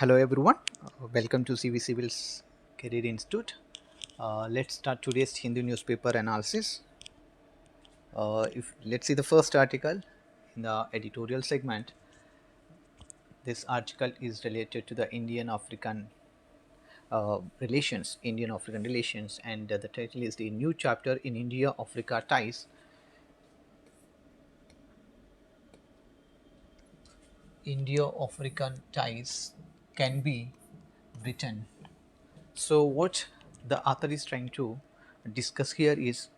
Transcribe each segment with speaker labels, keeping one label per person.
Speaker 1: Hello everyone, welcome to CIVILS Career Institute. Let's start today's Hindu newspaper analysis. If let's see the first article in the editorial segment. This article is related to the Indian-African relations, and the title is the new chapter in India-Africa ties. Indo-African ties can be written. So, what the author is trying to discuss here is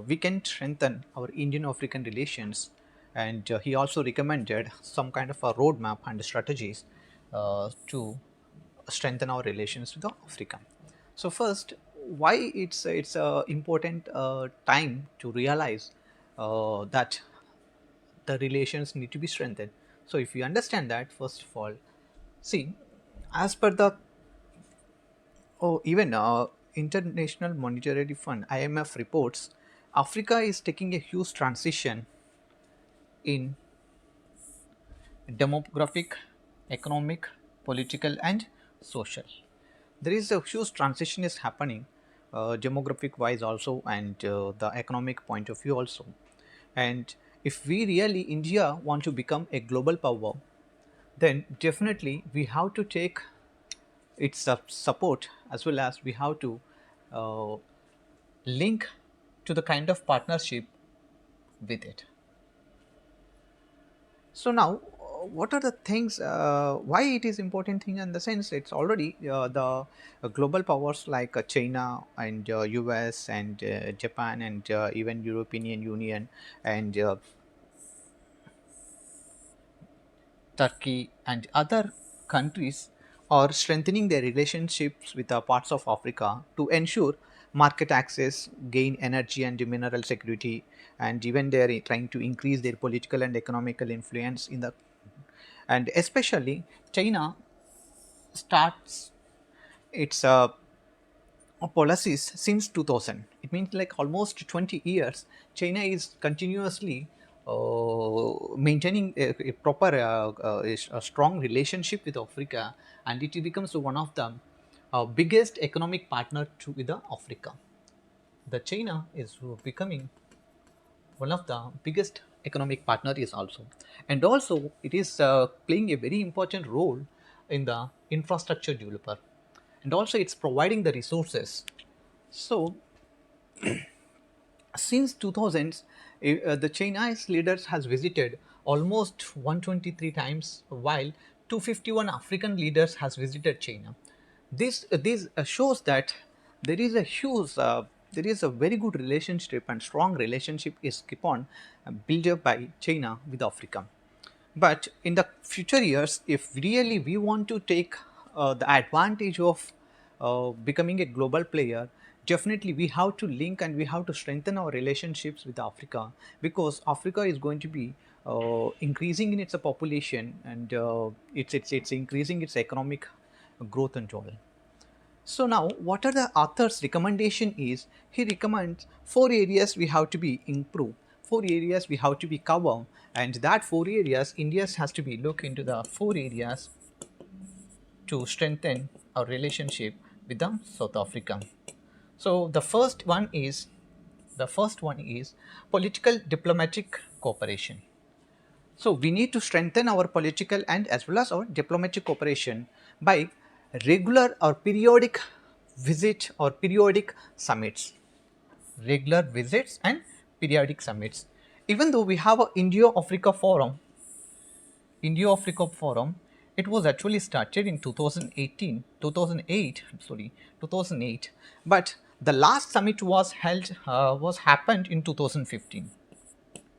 Speaker 1: we can strengthen our Indian African relations, and he also recommended some kind of a roadmap and strategies to strengthen our relations with Africa. So, first, why it's a important time to realize that the relations need to be strengthened. So, if you understand that, first of all, see, as per the even International Monetary Fund (IMF) reports, Africa is taking a huge transition in demographic, economic, political, and social. There is a huge transition is happening, demographic wise also, and the economic point of view also. And if we really India want to become a global power, then definitely we have to take its support, as well as we have to uh, link to the kind of partnership with it. So now, what are the things? Why it is important thing in the sense it's already the global powers like China and US and Japan and even European Union and Turkey and other countries are strengthening their relationships with parts of Africa to ensure market access, gain energy and mineral security, and even they are trying to increase their political and economical influence in the, and especially China starts its policies since 2000. It means like almost 20 years, China is continuously maintaining a proper, a strong relationship with Africa, and it becomes one of the biggest economic partner to with the Africa. The China is becoming one of the biggest economic partner is also, and also it is playing a very important role in the infrastructure developer, and also it's providing the resources. So since 2000s, the Chinese leaders has visited almost 123 times, while 251 African leaders has visited China. This shows that there is a huge, there is a very good relationship and strong relationship is keep on built up by China with Africa. But in the future years, if really we want to take the advantage of becoming a global player, definitely we have to link and we have to strengthen our relationships with Africa, because Africa is going to be increasing in its population, and it's increasing its economic growth and all. So now, what are the author's recommendation is, he recommends 4 areas we have to be improved, 4 areas we have to be covered, and that 4 areas, India has to be look into the 4 areas to strengthen our relationship with the South Africa. So the first one is political diplomatic cooperation. So we need to strengthen our political and as well as our diplomatic cooperation by regular or periodic visit or periodic summits. Regular visits and periodic summits. Even though we have a India-Africa Forum, it was actually started in 2018, 2008, sorry, 2008. But the last summit was happened in 2015.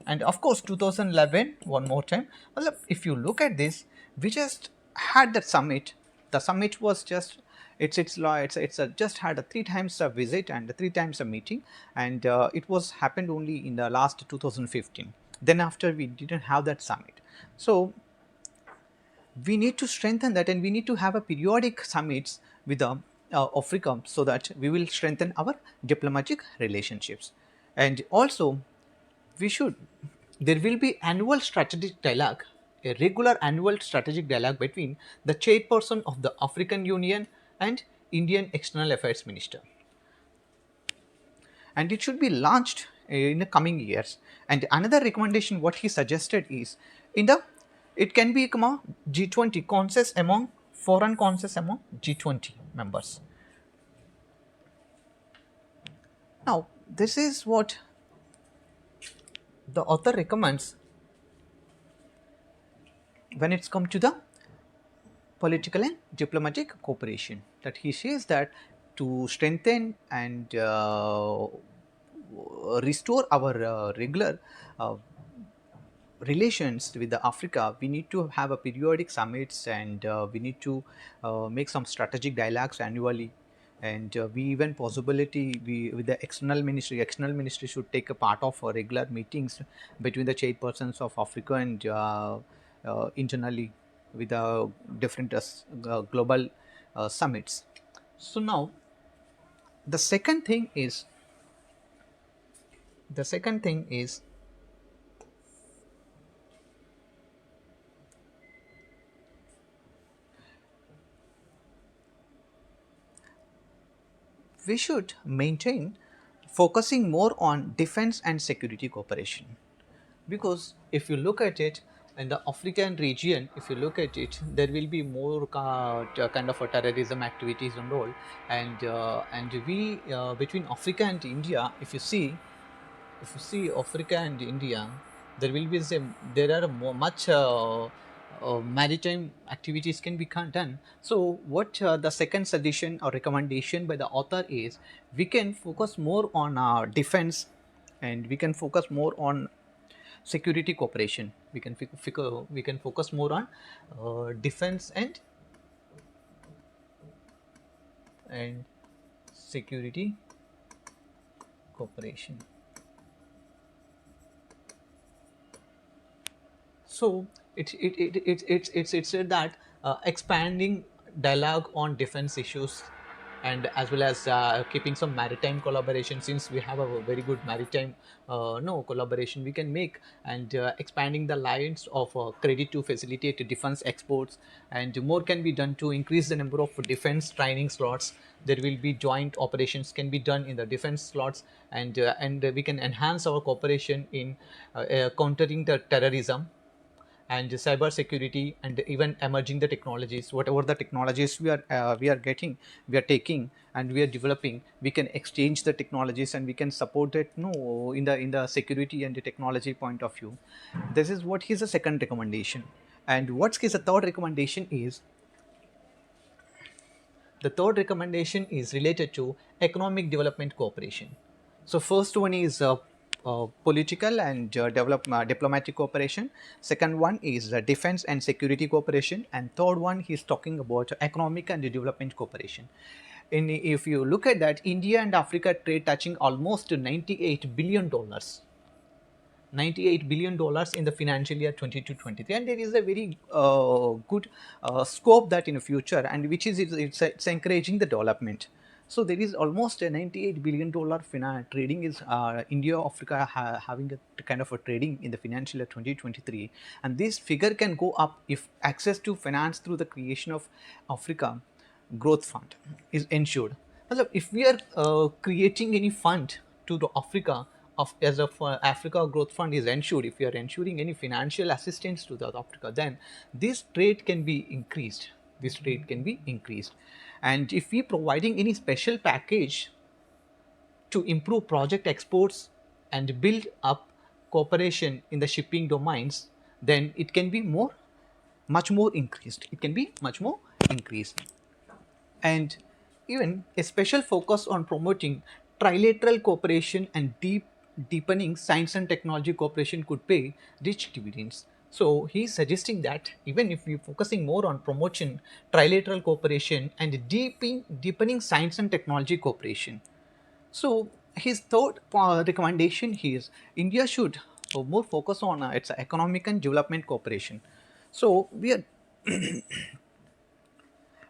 Speaker 1: And of course 2011 one more time. Well, if you look at this, we just had that summit. The summit was just just had a 3 times a visit and 3 times a meeting, and it was happened only in the last 2015. Then after we didn't have that summit. So we need to strengthen that, and we need to have a periodic summits with the Africa, so that we will strengthen our diplomatic relationships. And also we should there will be annual strategic dialogue a regular annual strategic dialogue between the chairperson of the African Union and Indian External Affairs Minister, and it should be launched in the coming years. And another recommendation what he suggested is in the it can be G20 consensus among foreign consensus among G20 members. Now this is what the author recommends when it's come to the political and diplomatic cooperation, that he says that to strengthen and restore our regular relations with the Africa, we need to have a periodic summits, and we need to make some strategic dialogues annually. And we even possibility we with the external ministry should take a part of regular meetings between the chairpersons of Africa and internally with the different global summits. So now the second thing is the second thing is we should maintain focusing more on defense and security cooperation, because if you look at it in the African region, if you look at it, there will be more kind of a terrorism activities and all, and we between Africa and India, if you see Africa and India, there will be there are much maritime activities can be done. So what the second suggestion or recommendation by the author is, we can focus more on defense, and we can focus more on security cooperation. We can focus more on defense and security cooperation. So it's said that expanding dialogue on defense issues, and as well as keeping some maritime collaboration, since we have a very good maritime no collaboration we can make, and expanding the lines of credit to facilitate defense exports, and more can be done to increase the number of defense training slots. There will be joint operations can be done in the defense slots, and we can enhance our cooperation in countering the terrorism and cyber security, and even emerging the technologies, whatever the technologies we are getting, we are taking, and we are developing, we can exchange the technologies, and we can support it no in the security and the technology point of view. This is what his second recommendation. And what's his third recommendation is, the third recommendation is related to economic development cooperation. So first one is political and diplomatic cooperation. Second one is defense and security cooperation. And third one, he's talking about economic and development cooperation. If you look at that, India and Africa trade touching almost $98 billion. $98 billion in the financial year 22-23, and there is a very good scope that in the future, and which is it's encouraging the development. So there is almost a $98 billion trading is India Africa having a kind of a trading in the financial year 2023, and this figure can go up if access to finance through the creation of Africa Growth Fund is ensured. If we are creating any fund to the Africa as a Africa Growth Fund is ensured, if we are ensuring any financial assistance to the Africa, then this trade can be increased. This trade can be increased, and if we providing any special package to improve project exports and build up cooperation in the shipping domains, then it can be much more increased. It can be much more increased. And even a special focus on promoting trilateral cooperation and deepening science and technology cooperation could pay rich dividends. So he is suggesting that even if we are focusing more on promotion trilateral cooperation and deepening science and technology cooperation. So his third recommendation is India should more focus on its economic and development cooperation. So we are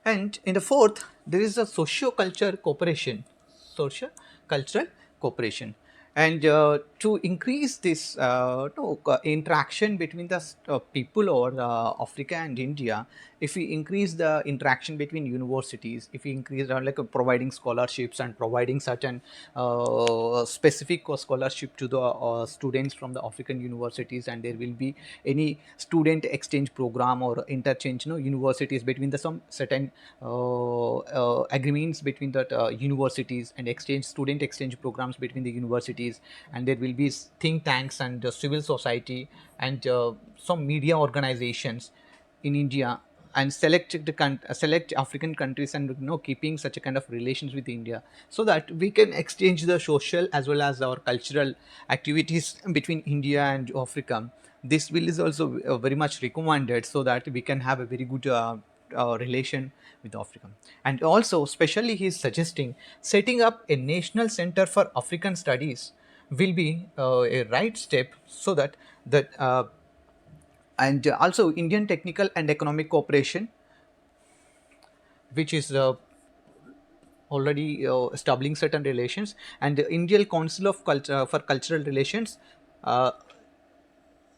Speaker 1: and in the fourth, there is a socio-cultural cooperation. Socio-cultural cooperation. And to increase this no, interaction between the people or Africa and India, if we increase the interaction between universities, if we increase like providing scholarships and providing certain specific scholarship to the students from the African universities, and there will be any student exchange program or interchange, universities between the some certain agreements between the universities, and exchange student exchange programs between the universities, and there will be think tanks and civil society and some media organizations in India, and select African countries, and keeping such a kind of relations with India, so that we can exchange the social as well as our cultural activities between India and Africa. This will is also very much recommended, so that we can have a very good relation with Africa. And also, especially, he is suggesting setting up a national center for African studies will be a right step, so that and also Indian technical and economic cooperation, which is already establishing certain relations, and the Indian Council of Culture for Cultural Relations, uh,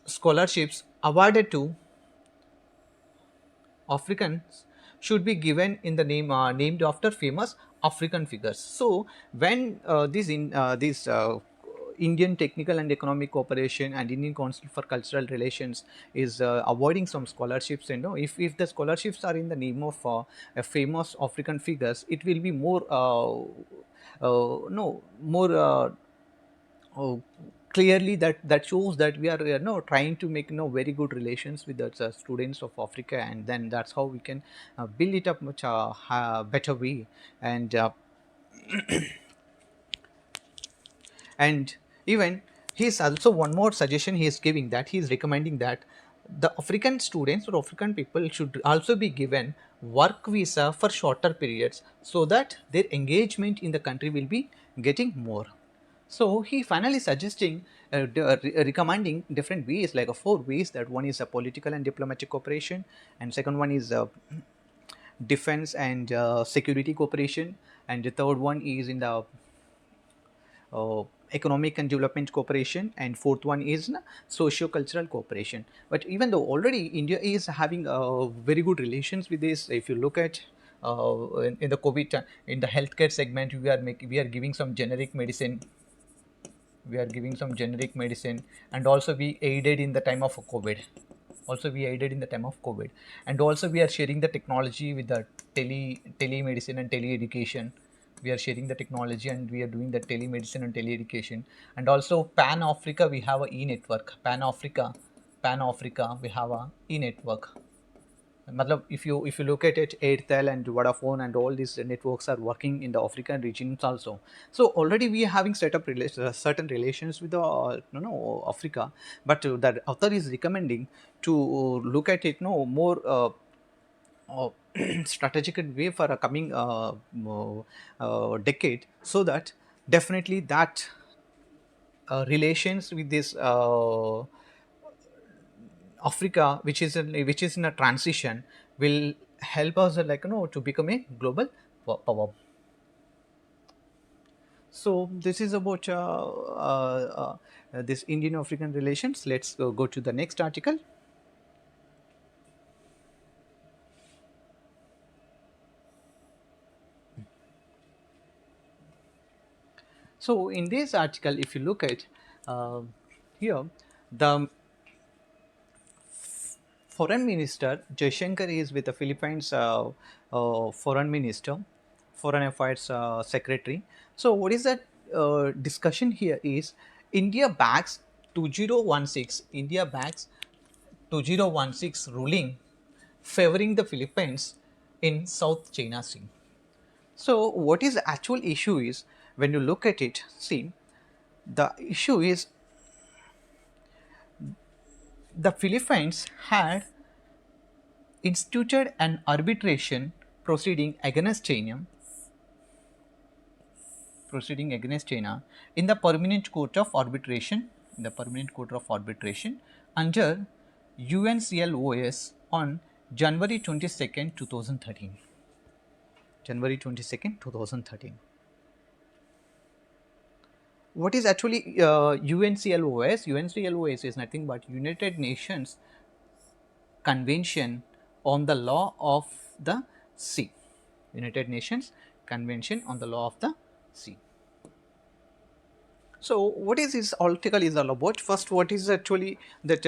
Speaker 1: scholarships awarded to Africans should be given in the name named after famous African figures. So when these Indian Technical and Economic Cooperation and Indian Council for Cultural Relations is avoiding some scholarships, if the scholarships are in the name of a famous African figures, it will be more no more oh, clearly that shows that we are trying to make very good relations with the students of Africa, and then that's how we can build it up much better way. And and even he's also one more suggestion he is giving, that he is recommending that the African students or African people should also be given work visa for shorter periods, so that their engagement in the country will be getting more. So he finally suggesting recommending different ways, like four ways, that one is a political and diplomatic cooperation, and second one is defense and security cooperation, and the third one is in the uh, economic and development cooperation, and fourth one is socio-cultural cooperation. But even though already India is having very good relations with this, if you look at in the COVID in the healthcare segment, we are giving some generic medicine, and also we aided in the time of COVID. Also, we aided in the time of COVID, and also we are sharing the technology with the telemedicine and tele-education. We are sharing the technology, and we are doing the telemedicine and tele-education, and also Pan Africa we have a e-network. Pan Africa we have a e-network. Matlab, if you look at it, Airtel and Vodafone and all these networks are working in the African regions also. So already we are having set up certain relations with the Africa, but the author is recommending to look at it more uh, strategic way for a coming decade, so that definitely that relations with this Africa, which is in a transition, will help us to become a global power. So this is about this Indian African relations. Let's go to the next article. So in this article, if you look at here, the foreign minister Jaishankar is with the Philippines foreign minister, foreign affairs secretary. So what is that discussion here is India backs 2016. India backs 2016 ruling favoring the Philippines in South China Sea. So what is the actual issue is, when you look at it, see, the issue is the Philippines had instituted an arbitration proceeding against China in the Permanent Court of Arbitration, under UNCLOS on January 22nd, 2013. January 22nd, 2013. what is actually UNCLOS? UNCLOS is nothing but United Nations Convention on the Law of the Sea. United Nations Convention on the Law of the Sea. So, what is this article is all about? First, what is actually that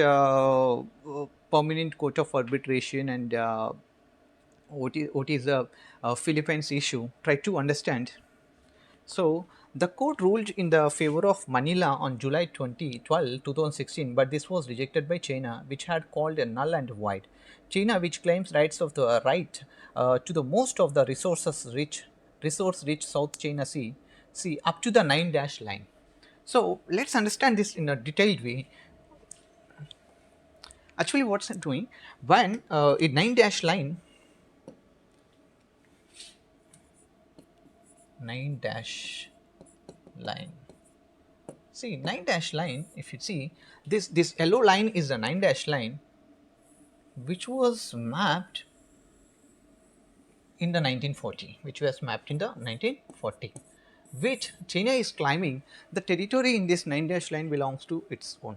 Speaker 1: permanent court of arbitration, and what is the Philippines issue? Try to understand. So, the court ruled in the favor of Manila on July 12, 2016, but this was rejected by China, which had called a null and void. China, which claims rights of the right to the most of the resource-rich South China Sea up to the 9-dash line. So, let's understand this in a detailed way. Actually, what's it doing? When a 9-dash line, 9-dash line. See, 9-dash line, if you see, this yellow line is a 9-dash line which was mapped in the 1940, which China is claiming the territory in this 9-dash line belongs to its own.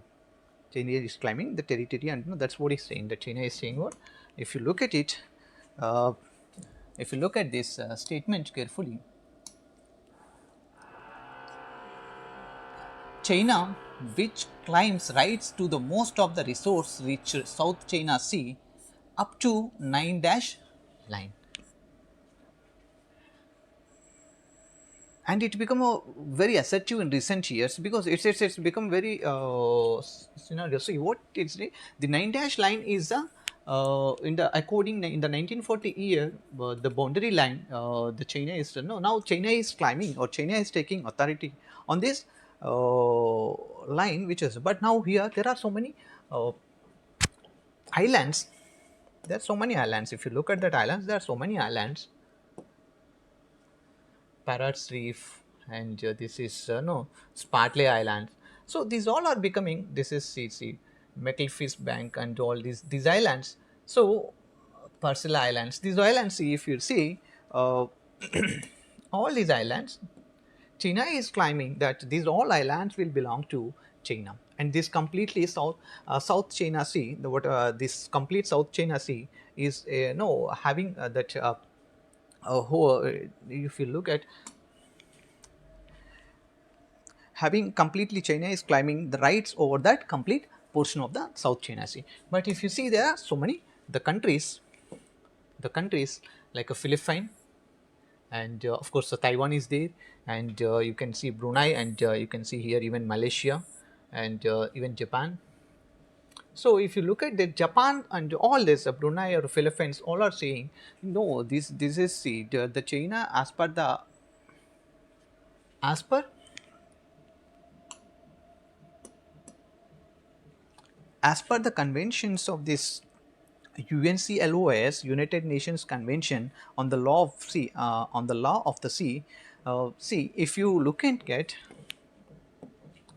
Speaker 1: China is claiming the territory, and that's what he's saying. That China is saying what? If you look at it, if you look at this statement carefully, China, which claims rights to the most of the resource-rich South China Sea up to 9-dash line. And it become a very assertive in recent years, because it's become very scenario. See what it's the 9-dash line is the in the 1940 year the boundary line. The China is no, now China is climbing, or China is taking authority on this line, which is, but now here there are so many islands. There are so many islands. If you look at that islands, there are so many islands. Parrots Reef, and this is no Spartley Island. So these all are becoming. This is CC, Metalfish Bank, and all these islands. So Parcel Islands. These islands, if you see, all these islands, China is claiming that these all islands will belong to China, and this completely South China Sea. This complete South China Sea is no having that. If you look at having completely, China is claiming the rights over that complete portion of the South China Sea. But if you see, there are so many the countries like a Philippines, and of course Taiwan is there, and you can see Brunei, and you can see here even Malaysia, and even Japan. So if you look at the Japan and all this, Brunei or Philippines, all are saying no. This is the China as per the conventions of this UNCLOS, United Nations Convention on the Law of Sea, See, if you look and get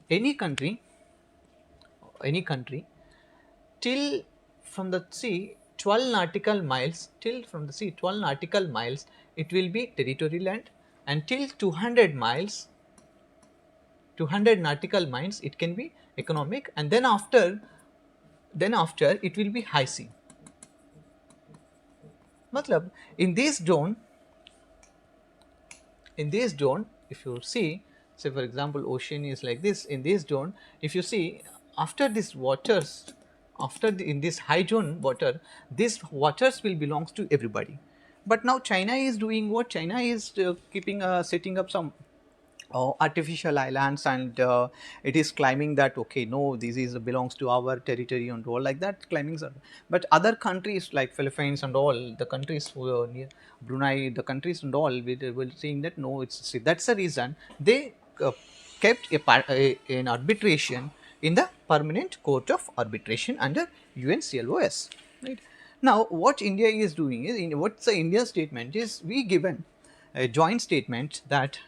Speaker 1: any country till from the sea 12 nautical miles, it will be territory land, and till 200 nautical miles, it can be economic, and then after it will be high sea. Matlab, in this zone, if you see, say for example, ocean is like this. In this zone, if you see, after this waters, in this high zone water, these waters will belongs to everybody. But now China is doing what? China is setting up some artificial islands, and it is claiming that okay, no, this is belongs to our territory and all like that claiming. But other countries like Philippines and all the countries who are near Brunei, the countries and all will saying that no, it's, that's the reason they kept an arbitration in the Permanent Court of Arbitration under UNCLOS. Right now, what India is doing is, what's the India statement is, we given a joint statement that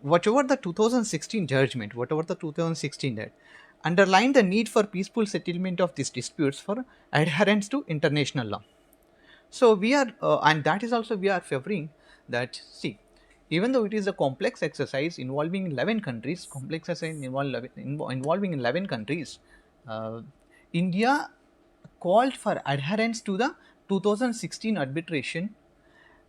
Speaker 1: whatever the 2016 judgment, that underlined the need for peaceful settlement of these disputes for adherence to international law. So we are, and that is also we are favoring that. See, even though it is a complex exercise involving 11 countries, involving 11 countries, uh, India called for adherence to the 2016 arbitration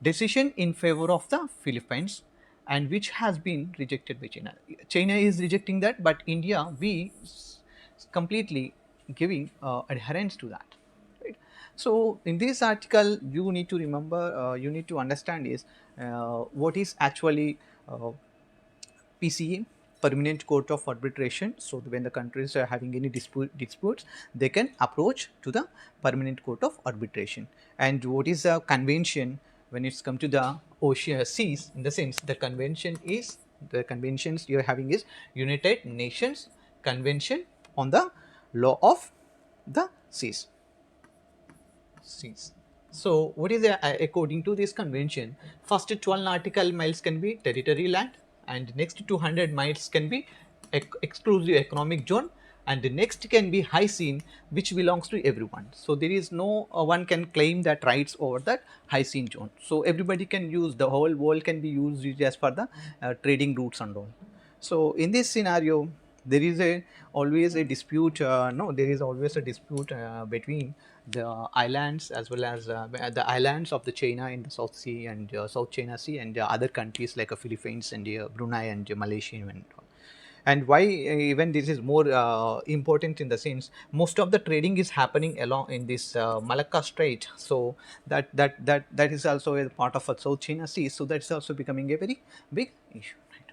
Speaker 1: decision in favor of the Philippines, and which has been rejected by China. China is rejecting that, but India, completely giving adherence to that. Right? So, in this article, you need to remember, you need to understand is what is actually PCA, Permanent Court of Arbitration. So, when the countries are having any disputes, they can approach to the Permanent Court of Arbitration. And what is a convention when it's come to the ocean seas? In the sense, the conventions you are having is United Nations Convention on the Law of the Seas. So, what is according to this convention? First 12 nautical miles can be territory land, and next 200 miles can be exclusive economic zone, and the next can be high seas, which belongs to everyone. So, there is no one can claim that rights over that high seas zone. So, everybody can use, the whole world can be used as per the trading routes and all. So, in this scenario, there is always a dispute. No, there is always a dispute between the islands, as well as the islands of the China in the South Sea and South China Sea, and other countries like Philippines and Brunei and Malaysia and all. And why even this is more important, in the sense most of the trading is happening along in this Malacca Strait. So that is also a part of a South China Sea. So that's also becoming a very big issue. Right?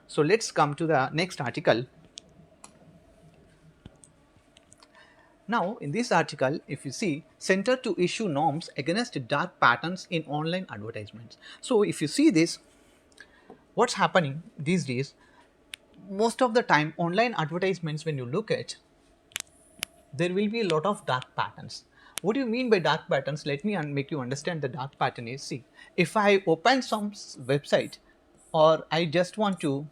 Speaker 1: So let's come to the next article. Now, in this article, if you see, Center to issue norms against dark patterns in online advertisements. So, if you see this, what's happening these days, most of the time online advertisements, when you look at, there will be a lot of dark patterns. What do you mean by dark patterns? Let me make you understand the dark pattern is, see, if I open some website, or I just want to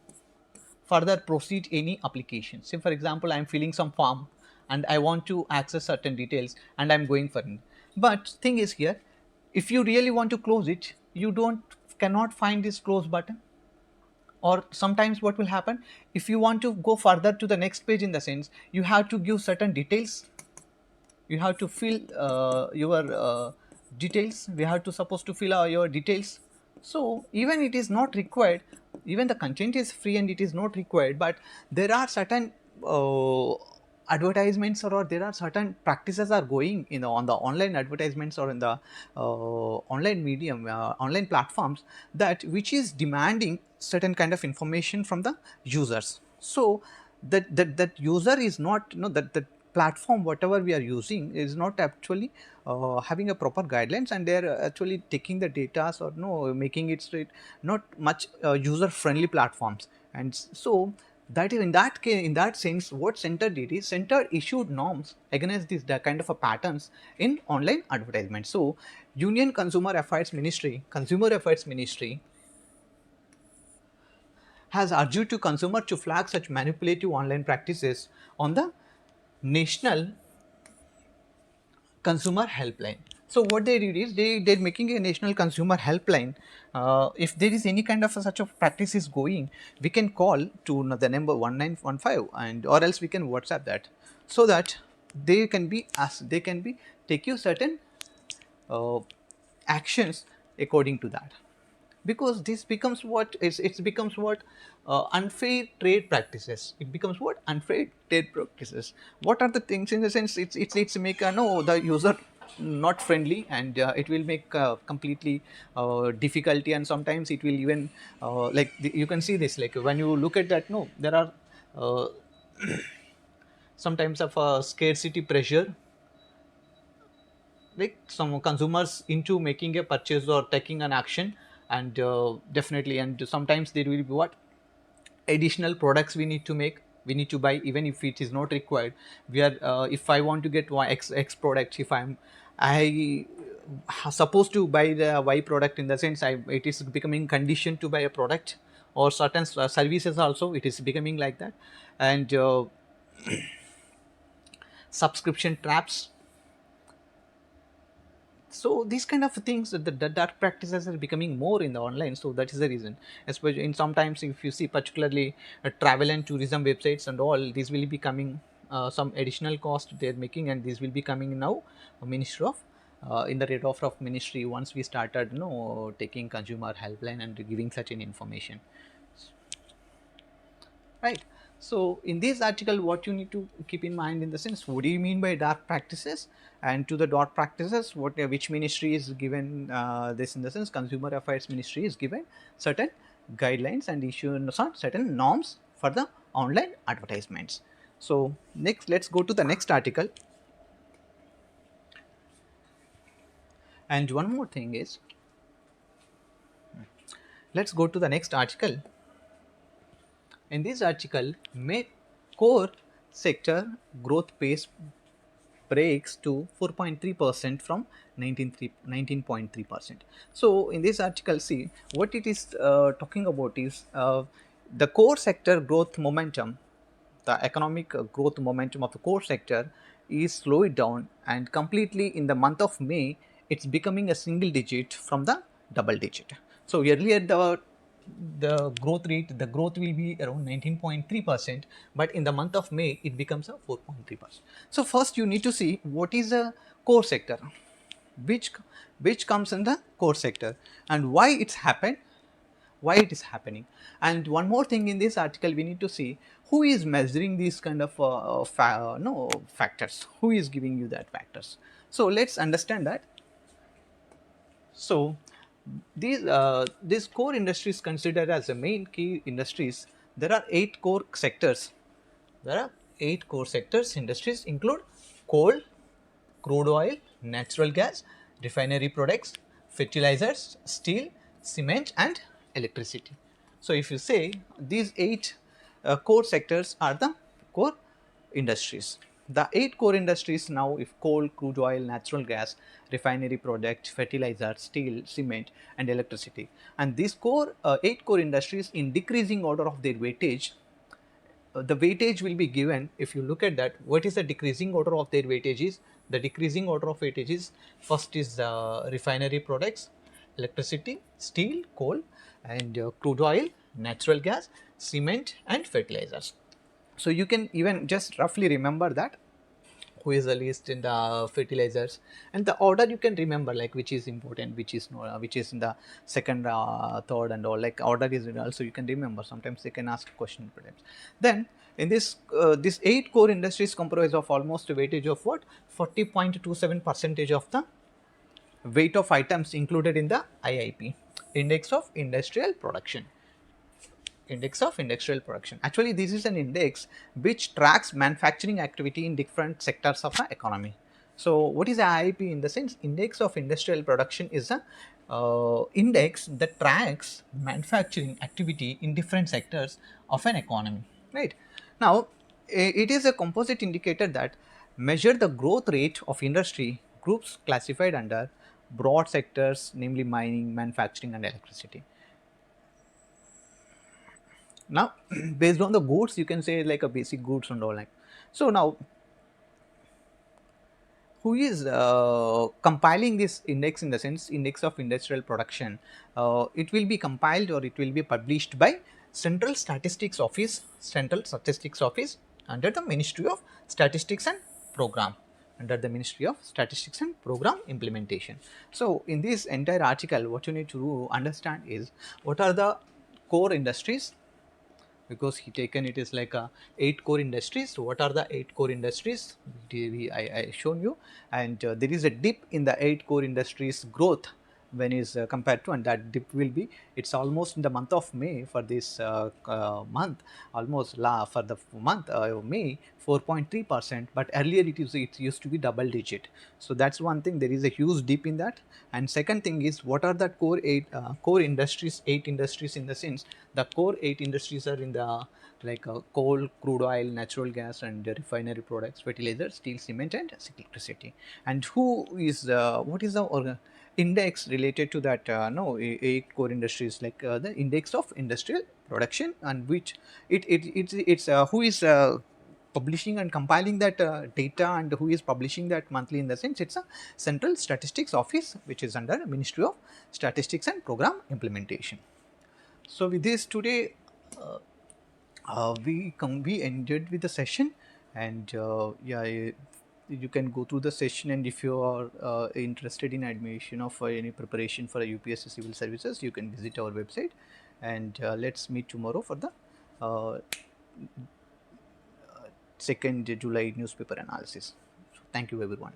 Speaker 1: further proceed any application. Say for example, I am filling some form and I want to access certain details and I am going for it. But thing is here, if you really want to close it, you cannot find this close button. Or sometimes what will happen, if you want to go further to the next page, in the sense you have to give certain details, you have to fill your details, we have to supposed to fill your details. So even it is not required, even the content is free and it is not required, but there are certain advertisements, or there are certain practices are going on the online advertisements or in the online medium, online platforms, that which is demanding certain kind of information from the users. So that user is not, that platform whatever we are using is not actually having a proper guidelines, and they are actually taking the data, or no, making it straight, not much user friendly platforms. And so that is, in that case, in that sense, what center did is, center issued norms against this kind of a patterns in online advertisements. So Union Consumer Affairs Ministry has urged to consumer to flag such manipulative online practices on the National Consumer Helpline. So what they did is, they're making a national consumer helpline. If there is any kind of such a practice is going, we can call to the number 1915, and or else we can WhatsApp that, so that they can be asked, they can be take you certain uh, actions according to that. Because this becomes what is, it becomes what, unfair trade practices, it becomes what, unfair trade practices. What are the things, in the sense it's make no, the user not friendly, and it will make completely difficulty, and sometimes it will even like you can see this, like when you look at that, no, there are sometimes of a scarcity pressure, like some consumers into making a purchase or taking an action, and definitely, and sometimes there will be what, additional products we need to make, we need to buy, even if it is not required. We are if I want to get x product, if I supposed to buy the y product, in the sense it is becoming condition to buy a product, or certain services also, it is becoming like that. And subscription traps, So these kind of things, the dark practices are becoming more in the online. So that is the reason, especially in sometimes if you see particularly travel and tourism websites and all, these will be coming some additional cost they are making, and these will be coming now ministry of in the rate of ministry once we started taking consumer helpline and giving such an information, right? So in this article, what you need to keep in mind in the sense, what do you mean by dark practices, and to the dark practices, what which ministry is given this, in the sense consumer affairs ministry is given certain guidelines and issue certain norms for the online advertisements. So next, let's go to the next article. And one more thing is, let's go to the next article. In this article, make core sector growth pace breaks to 4.3% from 19.3%. So in this article, see what it is talking about is the core sector growth momentum, the economic growth momentum of the core sector is slowed down, and completely in the month of May, it's becoming a single digit from the double digit. So earlier the growth rate, the growth will be around 19.3%, but in the month of May, it becomes a 4.3%. So first you need to see what is a core sector, which which comes in the core sector, and why it's happened, why it is happening. And one more thing, in this article we need to see who is measuring these kind of no factors, who is giving you that factors. So let's understand that. So these core industries considered as the main key industries, there are 8 core sectors. There are 8 core sectors. Industries include coal, crude oil, natural gas, refinery products, fertilizers, steel, cement, and electricity. So if you say these 8 core sectors are the core industries. The 8 core industries now, if coal, crude oil, natural gas, refinery product, fertilizer, steel, cement, and electricity. And these 8 core industries in decreasing order of their weightage, the weightage will be given. If you look at that, what is the decreasing order of their weightage is, the decreasing order of weightage is, first is refinery products, electricity, steel, coal, and crude oil, natural gas, cement, and fertilizers. So you can even just roughly remember that who is the least in the fertilizers, and the order you can remember, like which is important, which is no, which is in the second, third, and all, like order is also you can remember. Sometimes they can ask question perhaps. Then in this 8 core industries comprise of almost a weightage of what, 40.27 percentage of the weight of items included in the IIP, index of industrial production. Index of industrial production. Actually, this is an index which tracks manufacturing activity in different sectors of the economy. So, what is IIP? In the sense, index of industrial production is a index that tracks manufacturing activity in different sectors of an economy. Right now, it is a composite indicator that measure the growth rate of industry groups classified under broad sectors, namely mining, manufacturing, and electricity. Now based on the goods, you can say like a basic goods and all like. So now who is compiling this index, in the sense index of industrial production, it will be compiled or it will be published by Central Statistics Office under the Ministry of Statistics and Program, under the Ministry of Statistics and Program Implementation. So in this entire article, what you need to understand is what are the core industries, because he taken it is like a 8 core industries. So what are the 8 core industries? I shown you, and there is a dip in the 8 core industries growth when is compared to, and that dip will be, it's almost in the month of May for this month, almost for the month May 4.3%, but earlier it used to be double digit. So that's one thing, there is a huge dip in that. And second thing is, what are the core industries, 8 industries, in the sense the core 8 industries are in the like coal, crude oil, natural gas, and refinery products, fertilizer, steel, cement, and electricity. And who is what is the index related to that, no 8 core industries, like the index of industrial production, and which it's who is publishing and compiling that data and who is publishing that monthly, in the sense it's a Central Statistics Office, which is under Ministry of Statistics and Program Implementation. So with this today, we ended with the session, and you can go through the session, and if you are interested in admission of any preparation for a UPSC civil services, you can visit our website, and let's meet tomorrow for the 2nd July newspaper analysis. So thank you everyone.